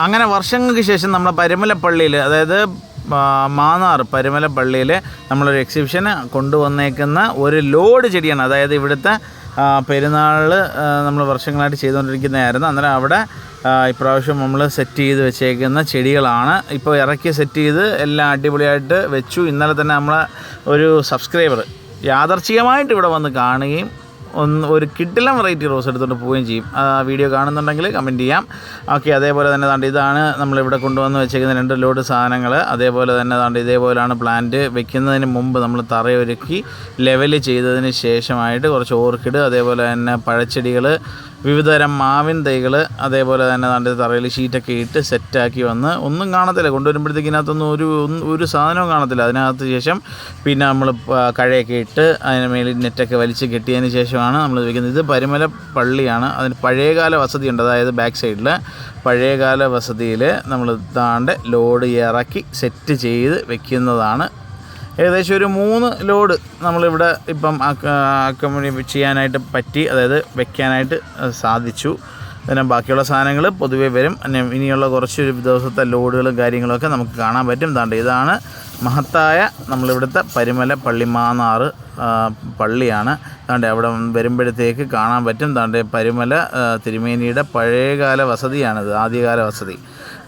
അങ്ങനെ വർഷങ്ങൾക്ക് ശേഷം നമ്മുടെ പരുമലപ്പള്ളിയിൽ, അതായത് മാന്നാർ പരുമലപ്പള്ളിയിൽ നമ്മളൊരു എക്സിബിഷന് കൊണ്ടുവന്നേക്കുന്ന ഒരു ലോഡ് ചെടിയാണ്. അതായത് ഇവിടുത്തെ പെരുന്നാൾ നമ്മൾ വർഷങ്ങളായിട്ട് ചെയ്തുകൊണ്ടിരിക്കുന്നതായിരുന്നു. അന്നേരം അവിടെ ഇപ്രാവശ്യം നമ്മൾ സെറ്റ് ചെയ്ത് വെച്ചേക്കുന്ന ചെടികളാണ്. ഇപ്പോൾ ഇറക്കി സെറ്റ് ചെയ്ത് എല്ലാം അടിപൊളിയായിട്ട് വെച്ചു. ഇന്നലെ തന്നെ നമ്മളെ ഒരു സബ്സ്ക്രൈബർ യാദർച്ഛികമായിട്ട് ഇവിടെ വന്ന് കാണുകയും ഒരു കിടിലൻ വെറൈറ്റി റോസ് എടുത്തുകൊണ്ട് പോവുകയും ചെയ്യും. വീഡിയോ കാണുന്നുണ്ടെങ്കിൽ കമൻറ്റ് ചെയ്യാം. ഓക്കെ, അതേപോലെ തന്നെ ഇതാണ് നമ്മളിവിടെ കൊണ്ടുവന്ന് വെച്ചേക്കുന്ന 2 ലോഡ് സാധനങ്ങൾ. അതേപോലെ തന്നെ ഇതേപോലെയാണ് പ്ലാന്റ് വെക്കുന്നതിന് മുമ്പ് നമ്മൾ തറയൊരുക്കി ലെവൽ ചെയ്തതിന് ശേഷമായിട്ട് കുറച്ച് ഓർക്കിഡ്, അതേപോലെ തന്നെ പഴച്ചെടികൾ, വിവിധതരം മാവിൻ തൈകൾ, അതേപോലെ തന്നെ തറയിൽ ഷീറ്റൊക്കെ ഇട്ട് സെറ്റാക്കി വന്ന് ഒന്നും കാണത്തില്ല. കൊണ്ടുവരുമ്പോഴത്തേക്ക് ഇതിനകത്തൊന്നും ഒരു സാധനവും കാണത്തില്ല. അതിനകത്ത് ശേഷം പിന്നെ നമ്മൾ കഴയൊക്കെ ഇട്ട് അതിന് മേലിൽ നെറ്റൊക്കെ വലിച്ച് കെട്ടിയതിന് ശേഷമാണ് നമ്മൾ വയ്ക്കുന്നത്. ഇത് പരുമല പള്ളിയാണ്. അതിന് പഴയകാല വസതിയുണ്ട്. അതായത് ബാക്ക് സൈഡിൽ പഴയകാല വസതിയിൽ നമ്മൾ ലോഡ് ഇറക്കി സെറ്റ് ചെയ്ത് വെക്കുന്നതാണ്. ഏകദേശം ഒരു 3 ലോഡ് നമ്മളിവിടെ ഇപ്പം അക്കോമഡേറ്റ് ചെയ്യാനായിട്ട് പറ്റി, അതായത് വെക്കാനായിട്ട് സാധിച്ചു. പിന്നെ ബാക്കിയുള്ള സാധനങ്ങൾ പൊതുവേ വരും. ഇനിയുള്ള കുറച്ച് ദിവസത്തെ ലോഡുകളും കാര്യങ്ങളൊക്കെ നമുക്ക് കാണാൻ പറ്റും. ഇതാണ് മഹത്തായ നമ്മളിവിടുത്തെ പരുമല പള്ളി, മാന്നാർ പള്ളിയാണ്. അവിടെ വരുമ്പോഴത്തേക്ക് കാണാൻ പറ്റും. പരുമല തിരുമേനിയുടെ പഴയകാല വസതിയാണിത്, ആദ്യകാല വസതി.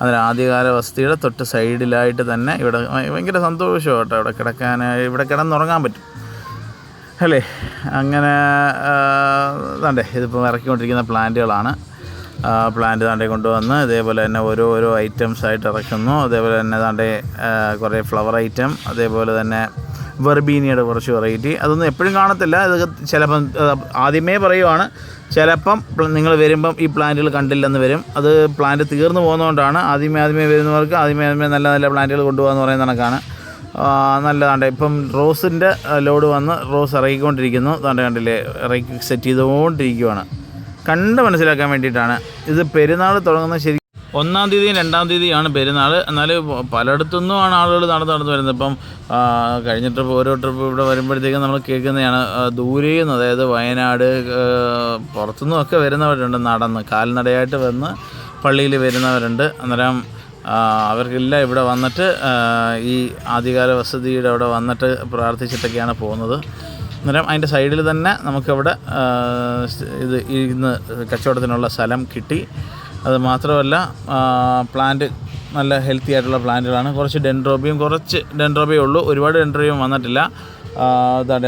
അതിന് ആദ്യകാല വസതിയുടെ തൊട്ട് സൈഡിലായിട്ട് തന്നെ ഇവിടെ ഭയങ്കര സന്തോഷമാണ് കേട്ടോ. ഇവിടെ ഇവിടെ കിടന്നുറങ്ങാൻ പറ്റും അല്ലേ. അങ്ങനെ ഇതിപ്പോൾ ഇറക്കിക്കൊണ്ടിരിക്കുന്ന പ്ലാന്റുകളാണ്. പ്ലാന്റ് കൊണ്ടുവന്ന് ഇതേപോലെ തന്നെ ഓരോ ഐറ്റംസായിട്ട് ഇറക്കുന്നു. അതേപോലെ തന്നെ കുറേ ഫ്ലവർ ഐറ്റം, അതേപോലെ തന്നെ വെർബീനിയുടെ കുറച്ച് വെറൈറ്റി. അതൊന്നും എപ്പോഴും കാണത്തില്ല. ഇതൊക്കെ ചിലപ്പം ആദ്യമേ പറയുവാണ്, ചിലപ്പം നിങ്ങൾ വരുമ്പം ഈ പ്ലാന്റുകൾ കണ്ടില്ലെന്ന് വരും. അത് പ്ലാന്റ് തീർന്നു പോകുന്നതുകൊണ്ടാണ്. ആദ്യമേ വരുന്നവർക്ക് ആദ്യമേ നല്ല പ്ലാന്റുകൾ കൊണ്ടുപോകാമെന്ന് പറയുന്ന കണക്കാണ്. നല്ലതാണ്. ഇപ്പം റോസിൻ്റെ ലോഡ് വന്ന് റോസ് ഇറക്കിക്കൊണ്ടിരിക്കുന്നു. കണ്ടില്ലേ, ഇറക്കി സെറ്റ് ചെയ്തുകൊണ്ടിരിക്കുകയാണ്. കണ്ട് മനസ്സിലാക്കാൻ വേണ്ടിയിട്ടാണ്. ഇത് പെരുന്നാൾ തുടങ്ങുന്ന ശരി 1-ാം തീയതിയും 2-ാം തീയതിയാണ് പെരുന്നാൾ. എന്നാൽ പലയിടത്തുനിന്നുമാണ് ആളുകൾ നടന്ന് വരുന്നത്. ഇപ്പം കഴിഞ്ഞ ട്രിപ്പ് ഓരോ ട്രിപ്പ് ഇവിടെ വരുമ്പോഴത്തേക്കും നമ്മൾ കേൾക്കുന്നതാണ് ദൂരയിൽ നിന്ന്, അതായത് വയനാട് പുറത്തുനിന്നും ഒക്കെ വരുന്നവരുണ്ട്. കാൽനടയായിട്ട് വന്ന് പള്ളിയിൽ വരുന്നവരുണ്ട്. അന്നേരം അവർക്കെല്ലാം ഇവിടെ വന്നിട്ട് ഈ ആദ്യകാല വസതിയുടെ അവിടെ വന്നിട്ട് പ്രാർത്ഥിച്ചിട്ടൊക്കെയാണ് പോകുന്നത്. അന്നേരം അതിൻ്റെ സൈഡിൽ തന്നെ നമുക്കവിടെ ഇരുന്ന് കച്ചവടത്തിനുള്ള സ്ഥലം കിട്ടി. അത് മാത്രമല്ല പ്ലാന്റ് നല്ല ഹെൽത്തി ആയിട്ടുള്ള പ്ലാന്റുകളാണ്. കുറച്ച് ഡെൻഡ്രോബിയേ ഉള്ളൂ, ഒരുപാട് ഡെൻഡ്രോബിയം വന്നിട്ടില്ല.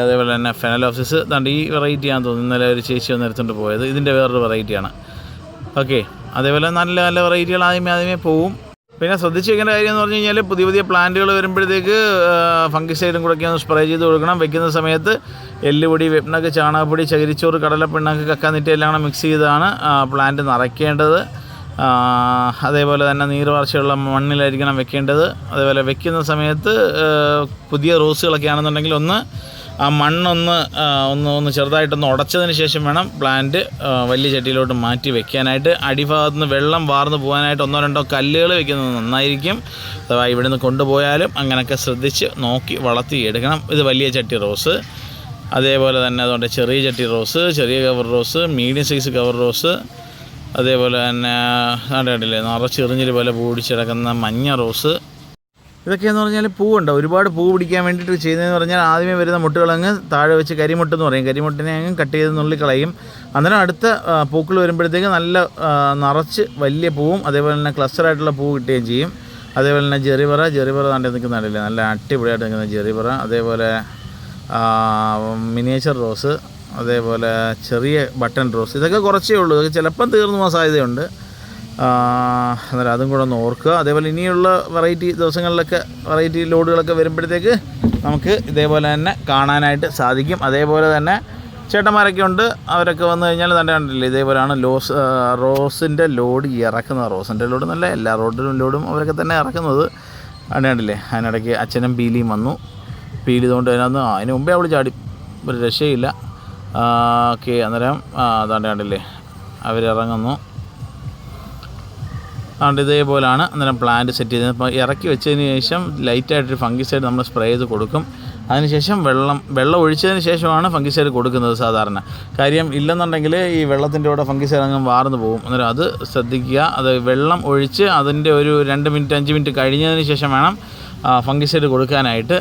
അതേപോലെ തന്നെ ഫെനലോപ്സിസ് ഈ വെറൈറ്റിയാണെന്ന് തോന്നുന്നു. ഇന്നലെ ഒരു ചേച്ചി വന്ന് എടുത്തുകൊണ്ട് പോയത്. ഇതിൻ്റെ വേറൊരു വെറൈറ്റിയാണ്. ഓക്കെ, അതേപോലെ നല്ല വെറൈറ്റികൾ ആദ്യമേ പോവും. പിന്നെ ശ്രദ്ധിച്ച് വെക്കേണ്ട കാര്യം എന്ന് പറഞ്ഞു കഴിഞ്ഞാൽ പുതിയ പ്ലാന്റുകൾ വരുമ്പോഴത്തേക്ക് ഫംഗിസൈഡും കൂടെയൊക്കെ ഒന്ന് സ്പ്രേ ചെയ്ത് കൊടുക്കണം. വെക്കുന്ന സമയത്ത് എല്ലുപൊടി, വെപ്പിണക്ക്, ചാണകപ്പൊടി, ചകിരിച്ചോറ്, കടലപ്പിണ്ണാക്ക്, കക്കാനിറ്റ എല്ലാം കൂടെ മിക്സ് ചെയ്താണ് പ്ലാന്റ് നിറയ്ക്കേണ്ടത്. അതേപോലെ തന്നെ നീർവാർച്ചയുള്ള മണ്ണിലായിരിക്കണം വെക്കേണ്ടത്. അതേപോലെ വെക്കുന്ന സമയത്ത് പുതിയ റോസുകളൊക്കെ ആണെന്നുണ്ടെങ്കിൽ ആ മണ്ണൊന്ന് ചെറുതായിട്ടൊന്ന് ഉടച്ചതിന് ശേഷം വേണം പ്ലാന്റ് വലിയ ചട്ടിയിലോട്ട് മാറ്റി വെക്കാനായിട്ട്. അടിഭാഗത്ത് നിന്ന് വെള്ളം വാർന്നു പോകാനായിട്ട് 1-2 കല്ലുകൾ വെക്കുന്നത് നന്നായിരിക്കും. അഥവാ ഇവിടെ നിന്ന് കൊണ്ടുപോയാലും അങ്ങനെയൊക്കെ ശ്രദ്ധിച്ച് നോക്കി വളർത്തി എടുക്കണം. ഇത് വലിയ ചട്ടി റോസ്. അതേപോലെ തന്നെ അതുകൊണ്ട് ചെറിയ ചട്ടി റോസ്, ചെറിയ cover rose, medium size cover rose, അതേപോലെ തന്നെ കണ്ടില്ലേ നിറച്ചെറിഞ്ഞിൽ പോലെ പൂ പിടിച്ചിടക്കുന്ന മഞ്ഞ റോസ്. ഇതൊക്കെയെന്ന് പറഞ്ഞാൽ പൂവുണ്ട്. ഒരുപാട് പൂ പിടിക്കാൻ വേണ്ടിയിട്ട് ചെയ്യുന്നതെന്ന് പറഞ്ഞാൽ ആദ്യമേ വരുന്ന മുട്ടുകളങ്ങ് താഴെ വെച്ച് കരിമുട്ടെന്ന് പറയും. കരിമുട്ടിനെ അങ്ങ് കട്ട് ചെയ്ത് നുള്ളിക്കളയും. അന്നേരം അടുത്ത പൂക്കൾ വരുമ്പോഴത്തേക്ക് നല്ല നിറച്ച് വലിയ പൂവും അതേപോലെ തന്നെ ക്ലസ്റ്ററായിട്ടുള്ള പൂ കിട്ടുകയും ചെയ്യും. അതേപോലെ തന്നെ ജെറിബറ നിൽക്കുന്നുണ്ടല്ലേ, നല്ല അടിപൊളിയായിട്ട് നിൽക്കുന്ന ജെറിബറ. അതേപോലെ മിനിയേച്ചർ റോസ്, അതേപോലെ ചെറിയ ബട്ടൺ റോസ്. ഇതൊക്കെ കുറച്ചേ ഉള്ളൂ. ഇതൊക്കെ ചിലപ്പം തീർന്നു പോകാൻ സാധ്യതയുണ്ട്. അന്നേരം അതും കൂടെ ഒന്ന് ഓർക്കുക. അതേപോലെ ഇനിയുള്ള വെറൈറ്റി ലോഡുകളൊക്കെ വരുമ്പോഴത്തേക്ക് നമുക്ക് ഇതേപോലെ തന്നെ കാണാനായിട്ട് സാധിക്കും. അതേപോലെ തന്നെ ചേട്ടന്മാരൊക്കെ ഉണ്ട്. അവരൊക്കെ വന്നു കഴിഞ്ഞാൽ കണ്ടില്ലേ, ഇതേപോലെയാണ് റോസിൻ്റെ ലോഡ് ഇറക്കുന്നത്. റോസിൻ്റെ ലോഡ് നല്ല എല്ലാ ലോഡും അവരൊക്കെ തന്നെ ഇറക്കുന്നത്. കണ്ടില്ലേ, അതിനിടയ്ക്ക് അച്ഛനും പീലിയും വന്നു. പീലി കൊണ്ട് അതിന് മുമ്പേ അവൾ ചാടി, ഒരു രക്ഷയില്ല. ഓക്കെ, അന്നേരം കണ്ടില്ലേ അവരിറങ്ങുന്നു. അതുകൊണ്ട് ഇതേപോലെയാണ് അന്നേരം പ്ലാന്റ് സെറ്റ് ചെയ്തത്. അപ്പോൾ ഇറക്കി വെച്ചതിന് ശേഷം ലൈറ്റായിട്ടൊരു ഫംഗിസൈഡ് നമ്മൾ സ്പ്രേ ചെയ്ത് കൊടുക്കും. അതിനുശേഷം വെള്ളം ഒഴിച്ചതിന് ശേഷമാണ് ഫംഗിസൈഡ് കൊടുക്കുന്നത് സാധാരണ. കാര്യം ഇല്ലെന്നുണ്ടെങ്കിൽ ഈ വെള്ളത്തിൻ്റെ കൂടെ ഫംഗിസൈഡ് അങ്ങ് വാർന്നു പോകും. അന്നേരം അത് ശ്രദ്ധിക്കുക. അത് വെള്ളം ഒഴിച്ച് അതിൻ്റെ ഒരു 2 മിനിറ്റ് 5 മിനിറ്റ് കഴിഞ്ഞതിന് ശേഷം വേണം ഫംഗിസൈഡ് കൊടുക്കാനായിട്ട്.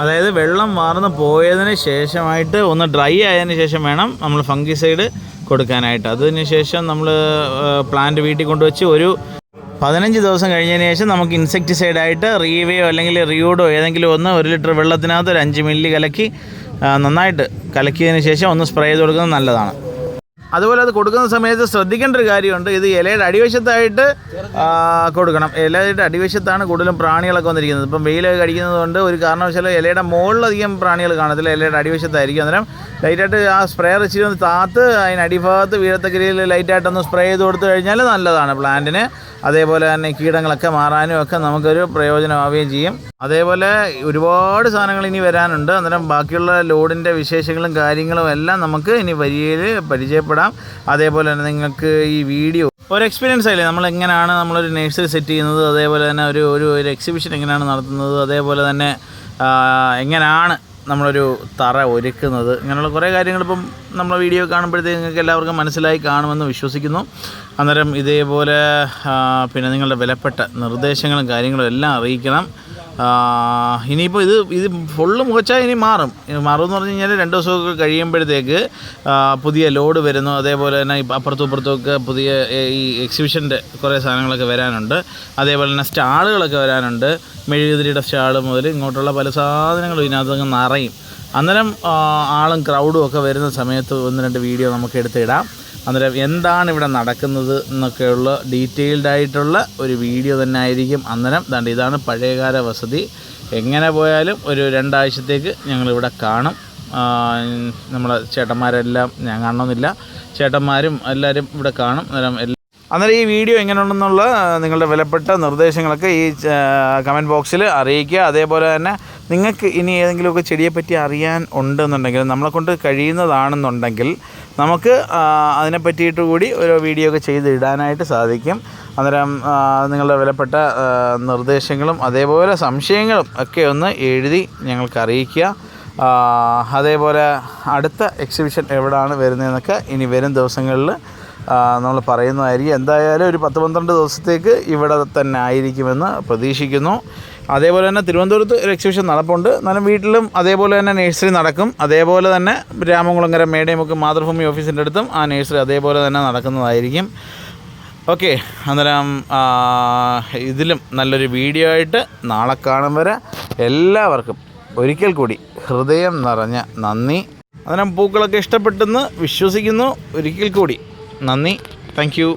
അതായത് വെള്ളം വാർന്ന് പോയതിന് ശേഷമായിട്ട് ഒന്ന് ഡ്രൈ ആയതിന് ശേഷം വേണം നമ്മൾ ഫംഗിസൈഡ് കൊടുക്കാനായിട്ട്. അതിന് ശേഷം നമ്മൾ പ്ലാന്റ് വീട്ടിൽ കൊണ്ടുവച്ച് ഒരു 15 ദിവസം കഴിഞ്ഞതിന് ശേഷം നമുക്ക് ഇൻസെക്ടിസൈഡായിട്ട് റീവയോ അല്ലെങ്കിൽ റിയൂഡോ ഏതെങ്കിലും ഒന്ന് 1 ലിറ്റർ വെള്ളത്തിനകത്ത് ഒരു 5 മില്ലി കലക്കി നന്നായിട്ട് കലക്കിയതിന് ശേഷം ഒന്ന് സ്പ്രേ ചെയ്ത് കൊടുക്കുന്നത് നല്ലതാണ്. അതുപോലെ അത് കൊടുക്കുന്ന സമയത്ത് ശ്രദ്ധിക്കേണ്ട ഒരു കാര്യമുണ്ട്. ഇത് ഇലയുടെ അടിവശത്തായിട്ട് കൊടുക്കണം. ഇലയുടെ അടിവശത്താണ് കൂടുതലും പ്രാണികളൊക്കെ വന്നിരിക്കുന്നത്. ഇപ്പം വെയിലൊക്കെ കടിക്കുന്നത് കൊണ്ട് ഒരു കാരണവശാലും ഇലയുടെ മുകളിലധികം പ്രാണികൾ കാണത്തില്ല, ഇലയുടെ അടിവശത്തായിരിക്കും. അന്നേരം ലൈറ്റായിട്ട് ആ സ്പ്രേയർ ഇച്ചിരി ഒന്ന് താത്ത് അതിന് അടിഭാഗത്ത് വീഴത്തക്ക രീതിയിൽ ലൈറ്റായിട്ടൊന്ന് സ്പ്രേ ചെയ്ത് കൊടുത്തു കഴിഞ്ഞാൽ നല്ലതാണ് പ്ലാന്റിന്. അതേപോലെ തന്നെ കീടങ്ങളൊക്കെ മാറാനും ഒക്കെ നമുക്കൊരു പ്രയോജനമാവുകയും ചെയ്യും. അതേപോലെ ഒരുപാട് സാധനങ്ങൾ ഇനി വരാനുണ്ട്. അന്നേരം ബാക്കിയുള്ള ലോഡിൻ്റെ വിശേഷങ്ങളും കാര്യങ്ങളും എല്ലാം നമുക്ക് ഇനി വരിയിൽ പരിചയപ്പെടാം. അതേപോലെ തന്നെ നിങ്ങൾക്ക് ഈ വീഡിയോ ഒരു എക്സ്പീരിയൻസ് ആയില്ലേ, നമ്മളെങ്ങനെയാണ് നമ്മളൊരു നഴ്സറി സെറ്റ് ചെയ്യുന്നത്, അതേപോലെ തന്നെ ഒരു എക്സിബിഷൻ എങ്ങനെയാണ് നടത്തുന്നത്, അതേപോലെ തന്നെ എങ്ങനെയാണ് നമ്മളൊരു തറ ഒരുക്കുന്നത്, ഇങ്ങനെയുള്ള കുറേ കാര്യങ്ങളിപ്പം നമ്മൾ വീഡിയോ കാണുമ്പോഴത്തേക്ക് നിങ്ങൾക്ക് എല്ലാവർക്കും മനസ്സിലായി കാണുമെന്ന് വിശ്വസിക്കുന്നു. അന്നേരം ഇതേപോലെ പിന്നെ നിങ്ങളുടെ വിലപ്പെട്ട നിർദ്ദേശങ്ങളും കാര്യങ്ങളും എല്ലാം അറിയിക്കണം. ഇനിയിപ്പോൾ ഇത് ഫുള്ള് മുഖച്ചാൽ ഇനി മാറുമെന്ന് പറഞ്ഞു കഴിഞ്ഞാൽ 2 ദിവസമൊക്കെ കഴിയുമ്പോഴത്തേക്ക് പുതിയ ലോഡ് വരുന്നു. അതേപോലെ തന്നെ അപ്പുറത്തും ഇപ്പുറത്തുമൊക്കെ പുതിയ ഈ എക്സിബിഷൻ്റെ കുറേ സാധനങ്ങളൊക്കെ വരാനുണ്ട്. അതേപോലെ തന്നെ സ്റ്റാളുകളൊക്കെ വരാനുണ്ട്. മെഴുകുതിരിയുടെ സ്റ്റാൾ മുതൽ ഇങ്ങോട്ടുള്ള പല സാധനങ്ങളും ഇതിനകത്ത് നിറയും. അന്നേരം ആളും ക്രൗഡും ഒക്കെ വരുന്ന സമയത്ത് 1-2 വീഡിയോ നമുക്ക് എടുത്തിടാം. അന്നേരം എന്താണ് ഇവിടെ നടക്കുന്നത് എന്നൊക്കെയുള്ള ഡീറ്റെയിൽഡായിട്ടുള്ള ഒരു വീഡിയോ തന്നെ ആയിരിക്കും. അന്നേരം ഇതാണ് പഴയകാല വസതി. എങ്ങനെ പോയാലും ഒരു 2 ആഴ്ചത്തേക്ക് ഞങ്ങളിവിടെ കാണും. നമ്മളെ ചേട്ടന്മാരെല്ലാം ഞാൻ കാണണമെന്നില്ല, ചേട്ടന്മാരും എല്ലാവരും ഇവിടെ കാണും. അന്നേരം ഈ വീഡിയോ എങ്ങനെയുണ്ടെന്നുള്ള നിങ്ങളുടെ വിലപ്പെട്ട നിർദ്ദേശങ്ങളൊക്കെ ഈ കമൻറ്റ് ബോക്സിൽ അറിയിക്കുക. അതേപോലെ തന്നെ നിങ്ങൾക്ക് ഇനി ഏതെങ്കിലുമൊക്കെ ചെടിയെപ്പറ്റി അറിയാൻ ഉണ്ടെന്നുണ്ടെങ്കിൽ, നമ്മളെക്കൊണ്ട് കഴിയുന്നതാണെന്നുണ്ടെങ്കിൽ നമുക്ക് അതിനെ പറ്റിയിട്ട് കൂടി ഒരു വീഡിയോ ഒക്കെ ചെയ്ത് ഇടാനായിട്ട് സാധിക്കും. അന്നേരം നിങ്ങളുടെ വിലപ്പെട്ട നിർദ്ദേശങ്ങളും അതേപോലെ സംശയങ്ങളും ഒക്കെ ഒന്ന് എഴുതി ഞങ്ങൾക്ക് അറിയിക്കുക. അതേപോലെ അടുത്ത എക്സിബിഷൻ എവിടെയാണ് വരുന്നതെന്നൊക്കെ ഇനി വരും ദിവസങ്ങളിൽ നമ്മൾ പറയുന്നതായിരിക്കും. എന്തായാലും ഒരു 10-12 ദിവസത്തേക്ക് ഇവിടെ തന്നെ ആയിരിക്കുമെന്ന് പ്രതീക്ഷിക്കുന്നു. അതേപോലെ തന്നെ തിരുവനന്തപുരത്ത് ഒരു എക്സിബിഷൻ നടപ്പുണ്ട്. എന്നാലും വീട്ടിലും അതേപോലെ തന്നെ നഴ്സറി നടക്കും. അതേപോലെ തന്നെ രാമകുളങ്ങര മേടേമുക്ക് മാതൃഭൂമി ഓഫീസിൻ്റെ അടുത്തും ആ നഴ്സറി അതേപോലെ തന്നെ നടക്കുന്നതായിരിക്കും. ഓക്കെ, അന്നേരം ഇതിലും നല്ലൊരു വീഡിയോ ആയിട്ട് നാളെ കാണും വരെ എല്ലാവർക്കും ഒരിക്കൽ കൂടി ഹൃദയം നിറഞ്ഞ നന്ദി. അന്നേരം പൂക്കളൊക്കെ ഇഷ്ടപ്പെട്ടെന്ന് വിശ്വസിക്കുന്നു. ഒരിക്കൽ കൂടി നന്ദി. Thank you.